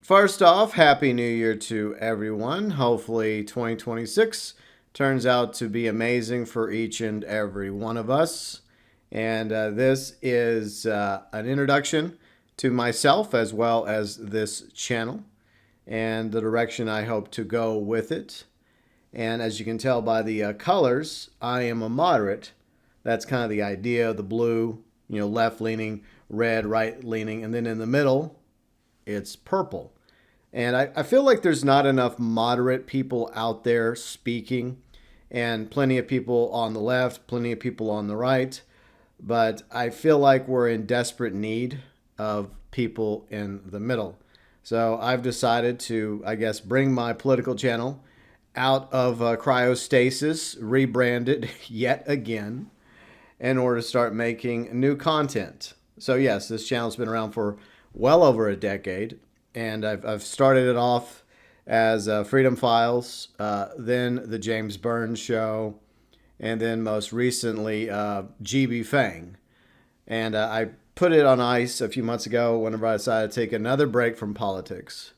First off, Happy New Year to everyone. Hopefully, 2026 turns out to be amazing for each and every one of us. And this is an introduction to myself as well as this channel and the direction I hope to go with it. And as you can tell by the colors, I am a moderate. That's kind of the idea. The blue, left leaning, red, right leaning, and then in the middle, it's purple. And I feel like there's not enough moderate people out there speaking, and plenty of people on the left, plenty of people on the right. But I feel like we're in desperate need of people in the middle. So I've decided to, I guess, bring my political channel out of cryostasis, rebrand it yet again in order to start making new content. So yes, this channel's been around for well over a decade, and I've started it off as Freedom Files, then the James Burns Show, and then most recently GB Fang. And I put it on ice a few months ago whenever I decided to take another break from politics.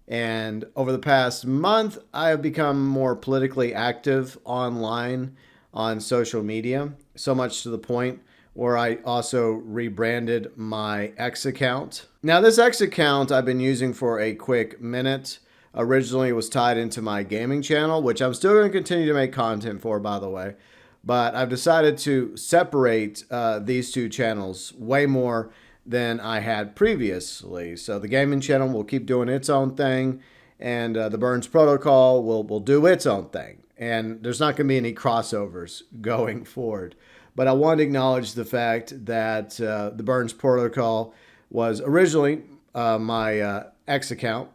And over the past month, I have become more politically active online on social media, so much to the point where I also rebranded my X account. Now, this X account I've been using for a quick minute. Originally, it was tied into my gaming channel, which I'm still going to continue to make content for, by the way. But I've decided to separate these two channels way more than I had previously. So the gaming channel will keep doing its own thing, and the Burns Protocol will do its own thing. And there's not going to be any crossovers going forward. But I want to acknowledge the fact that the Burns Protocol was originally my X account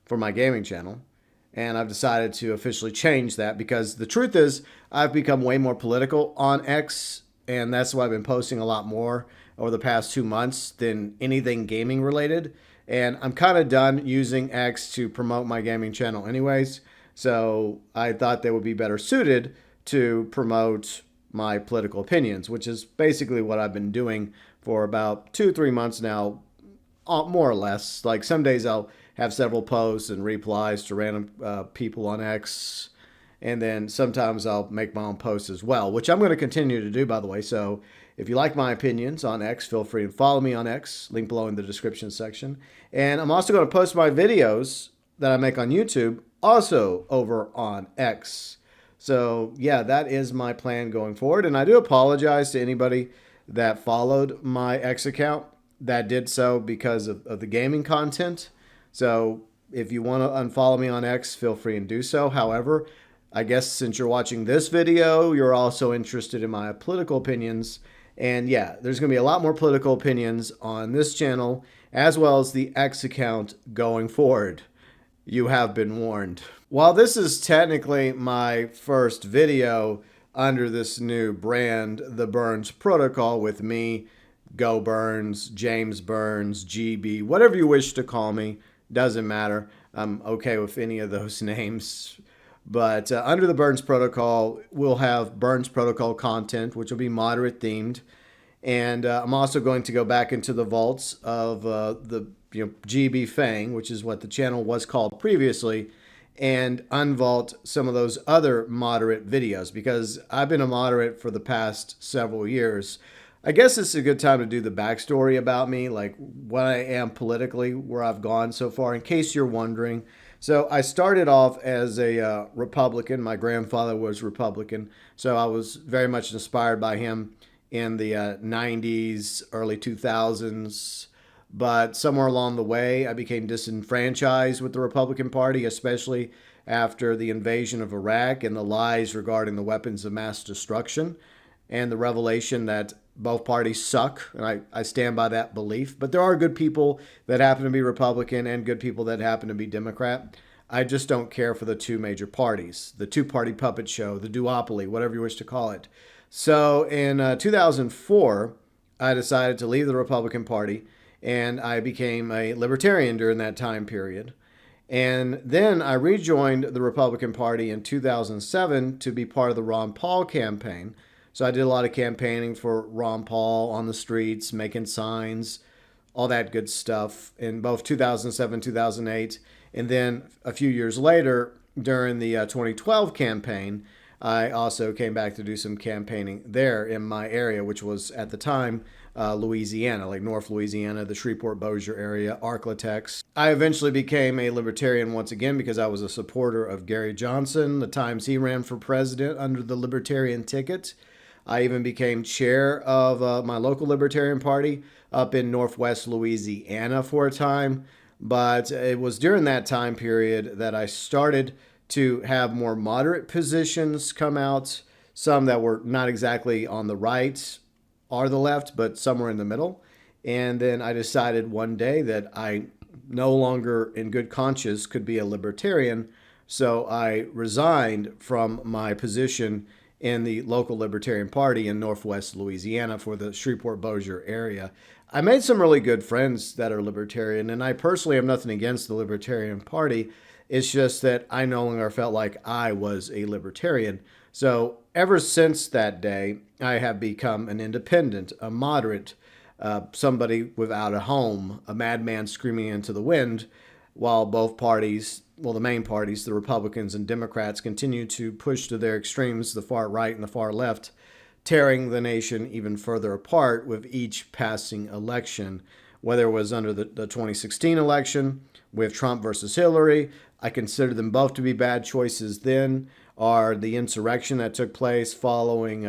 for my gaming channel. And I've decided to officially change that because the truth is I've become way more political on X. And that's why I've been posting a lot more over the past 2 months than anything gaming related. And I'm kind of done using X to promote my gaming channel anyways. So I thought they would be better suited to promote my political opinions, which is basically what I've been doing for about 2-3 months now, more or less. Like some days I'll have several posts and replies to random people on X, and then sometimes I'll make my own posts as well, which I'm going to continue to do, by the way. So if you like my opinions on X, feel free to follow me on X, link below in the description section. And I'm also going to post my videos that I make on YouTube also over on X. So yeah, that is my plan going forward. And I do apologize to anybody that followed my X account that did so because of the gaming content. So if you want to unfollow me on X, feel free and do so. However, I guess since you're watching this video, you're also interested in my political opinions. And yeah, there's going to be a lot more political opinions on this channel as well as the X account going forward. You have been warned. While this is technically my first video under this new brand, the Burns Protocol, with me, Go Burns, James Burns, GB, whatever you wish to call me, doesn't matter. I'm okay with any of those names. But under the Burns Protocol, we'll have Burns Protocol content, which will be moderate themed. And I'm also going to go back into the vaults of the GB Fang, which is what the channel was called previously, and unvault some of those other moderate videos because I've been a moderate for the past several years. I guess it's a good time to do the backstory about me, like what I am politically, where I've gone so far, in case you're wondering. So I started off as a Republican. My grandfather was Republican, so I was very much inspired by him in the 90s, early 2000s. But somewhere along the way, I became disenfranchised with the Republican Party, especially after the invasion of Iraq and the lies regarding the weapons of mass destruction and the revelation that both parties suck. And I stand by that belief. But there are good people that happen to be Republican and good people that happen to be Democrat. I just don't care for the two major parties, the two-party puppet show, the duopoly, whatever you wish to call it. So in 2004, I decided to leave the Republican Party, and I became a libertarian during that time period. And then I rejoined the Republican Party in 2007 to be part of the Ron Paul campaign. So I did a lot of campaigning for Ron Paul on the streets, making signs, all that good stuff in both 2007, 2008. And then a few years later, during the 2012 campaign, I also came back to do some campaigning there in my area, which was at the time Louisiana, like North Louisiana, the Shreveport-Bossier area, Arklatex. I eventually became a libertarian once again because I was a supporter of Gary Johnson, the times he ran for president under the Libertarian ticket. I even became chair of my local Libertarian Party up in Northwest Louisiana for a time. But it was during that time period that I started to have more moderate positions come out, some that were not exactly on the right or the left, but somewhere in the middle. And then I decided one day that I no longer, in good conscience, could be a libertarian. So I resigned from my position in the local Libertarian Party in Northwest Louisiana for the Shreveport-Bossier area. I made some really good friends that are libertarian, and I personally have nothing against the Libertarian Party. It's just that I no longer felt like I was a libertarian. So ever since that day, I have become an independent, a moderate, somebody without a home, a madman screaming into the wind, while both parties, well, the main parties, the Republicans and Democrats, continue to push to their extremes, the far right and the far left, tearing the nation even further apart with each passing election, whether it was under the 2016 election with Trump versus Hillary. I consider them both to be bad choices then, or the insurrection that took place following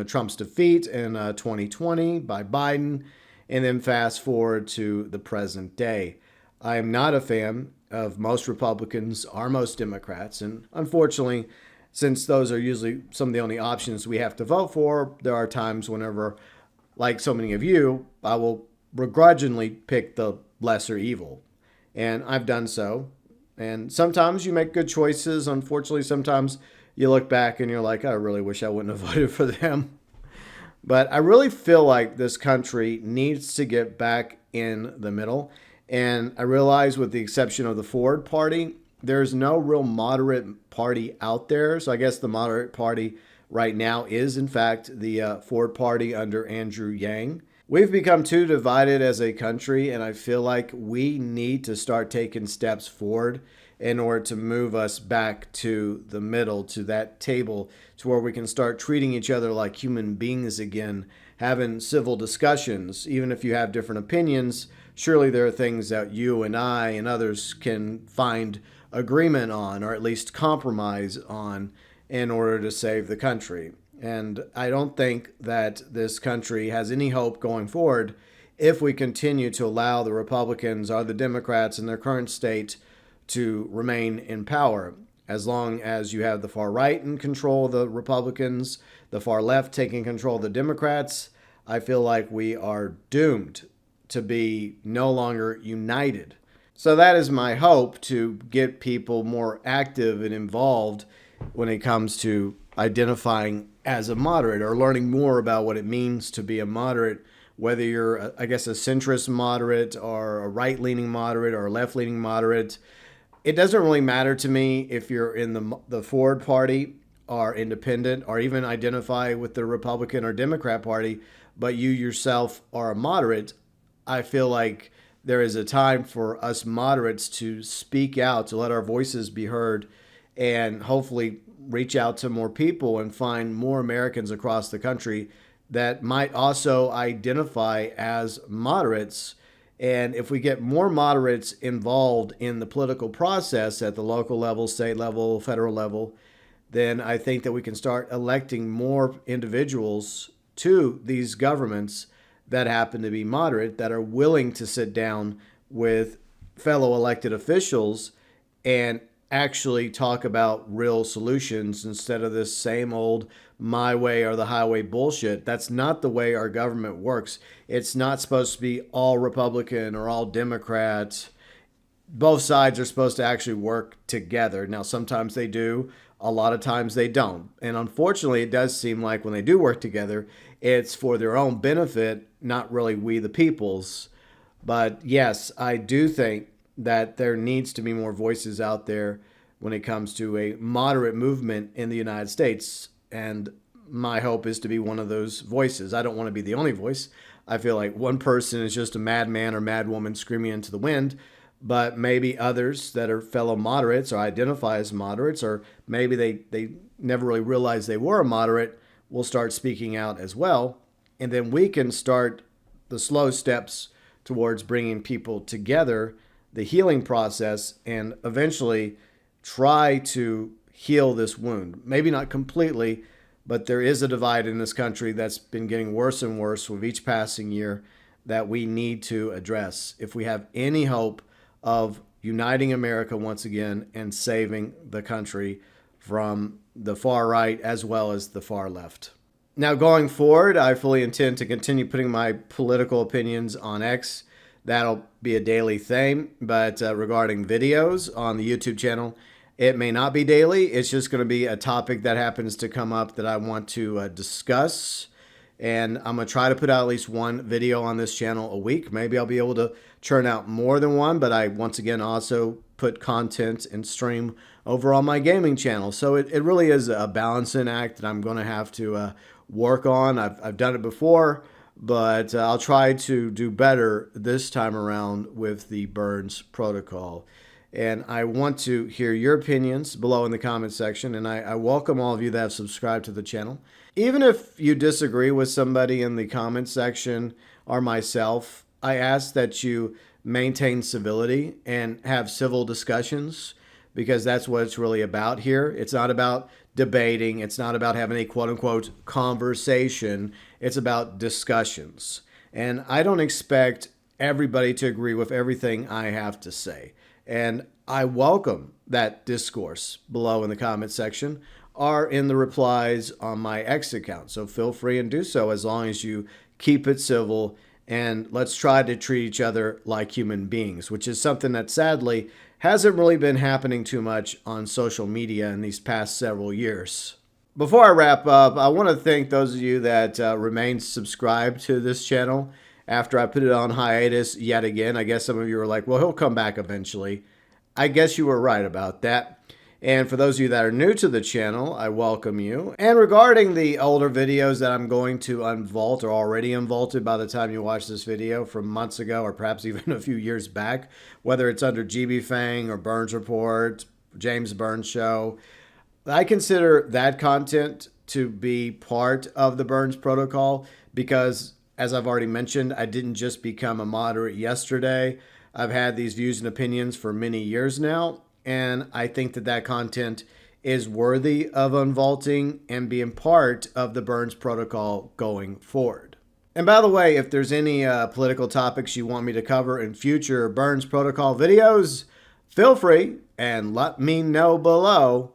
Trump's defeat in 2020 by Biden, and then fast forward to the present day. I am not a fan of most Republicans or most Democrats, and unfortunately, since those are usually some of the only options we have to vote for, there are times whenever, like so many of you, I will begrudgingly pick the lesser evil. And I've done so. And sometimes you make good choices. Unfortunately, sometimes you look back and you're like, I really wish I wouldn't have voted for them. But I really feel like this country needs to get back in the middle. And I realize, with the exception of the Ford Party, there's no real moderate party out there. So I guess the moderate party right now is, in fact, the Ford Party under Andrew Yang. We've become too divided as a country, and I feel like we need to start taking steps forward in order to move us back to the middle, to that table, to where we can start treating each other like human beings again, having civil discussions. Even if you have different opinions, surely there are things that you and I and others can find agreement on, or at least compromise on, in order to save the country. And I don't think that this country has any hope going forward if we continue to allow the Republicans or the Democrats in their current state to remain in power. As long as you have the far right in control of the Republicans, the far left taking control of the Democrats, I feel like we are doomed to be no longer united. So that is my hope, to get people more active and involved when it comes to identifying as a moderate, or learning more about what it means to be a moderate, whether you're, I guess, a centrist moderate or a right-leaning moderate or a left-leaning moderate. It doesn't really matter to me if you're in the Ford Party or independent, or even identify with the Republican or Democrat Party, but you yourself are a moderate. I feel like there is a time for us moderates to speak out, to let our voices be heard, and hopefully reach out to more people and find more Americans across the country that might also identify as moderates. And if we get more moderates involved in the political process at the local level, state level, federal level, then I think that we can start electing more individuals to these governments that happen to be moderate, that are willing to sit down with fellow elected officials and actually talk about real solutions instead of this same old my way or the highway bullshit. That's not the way our government works. It's not supposed to be all Republican or all Democrat. Both sides are supposed to actually work together. Now, sometimes they do, a lot of times they don't. And unfortunately, it does seem like when they do work together, it's for their own benefit, not really we the people's. But yes, I do think that there needs to be more voices out there when it comes to a moderate movement in the United States. And my hope is to be one of those voices. I don't want to be the only voice. I feel like one person is just a madman or madwoman screaming into the wind, but maybe others that are fellow moderates or identify as moderates, or maybe they never really realized they were a moderate, will start speaking out as well. And then we can start the slow steps towards bringing people together, the healing process, and eventually try to heal this wound. Maybe not completely, but there is a divide in this country that's been getting worse and worse with each passing year that we need to address if we have any hope of uniting America once again and saving the country from the far right as well as the far left. Now, going forward, I fully intend to continue putting my political opinions on X. That'll be a daily thing. But regarding videos on the YouTube channel, it may not be daily. It's just going to be a topic that happens to come up that I want to discuss. And I'm going to try to put out at least one video on this channel a week. Maybe I'll be able to churn out more than one, but I, once again, also put content and stream over on my gaming channel. So it really is a balancing act that I'm going to have to work on. I've done it before, but I'll try to do better this time around with the Burns protocol. And I want to hear your opinions below in the comment section. And I welcome all of you that have subscribed to the channel. Even if you disagree with somebody in the comment section or myself, I ask that you maintain civility and have civil discussions, because that's what it's really about here. It's not about debating. It's not about having a quote-unquote conversation. It's about discussions. And I don't expect everybody to agree with everything I have to say. And I welcome that discourse below in the comment section or in the replies on my X account. So feel free and do so, as long as you keep it civil, and let's try to treat each other like human beings, which is something that sadly hasn't really been happening too much on social media in these past several years. Before I wrap up, I want to thank those of you that remained subscribed to this channel after I put it on hiatus yet again. I guess some of you were like, well, he'll come back eventually. I guess you were right about that. And for those of you that are new to the channel, I welcome you. And regarding the older videos that I'm going to unvault, or already unvaulted by the time you watch this video, from months ago or perhaps even a few years back, whether it's under GB Fang or Burns Report, James Burns Show, I consider that content to be part of the Burns protocol because, as I've already mentioned, I didn't just become a moderate yesterday. I've had these views and opinions for many years now, and I think that that content is worthy of unvaulting and being part of the Burns protocol going forward. And by the way, if there's any political topics you want me to cover in future Burns protocol videos, feel free and let me know below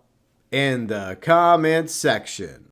in the comments section.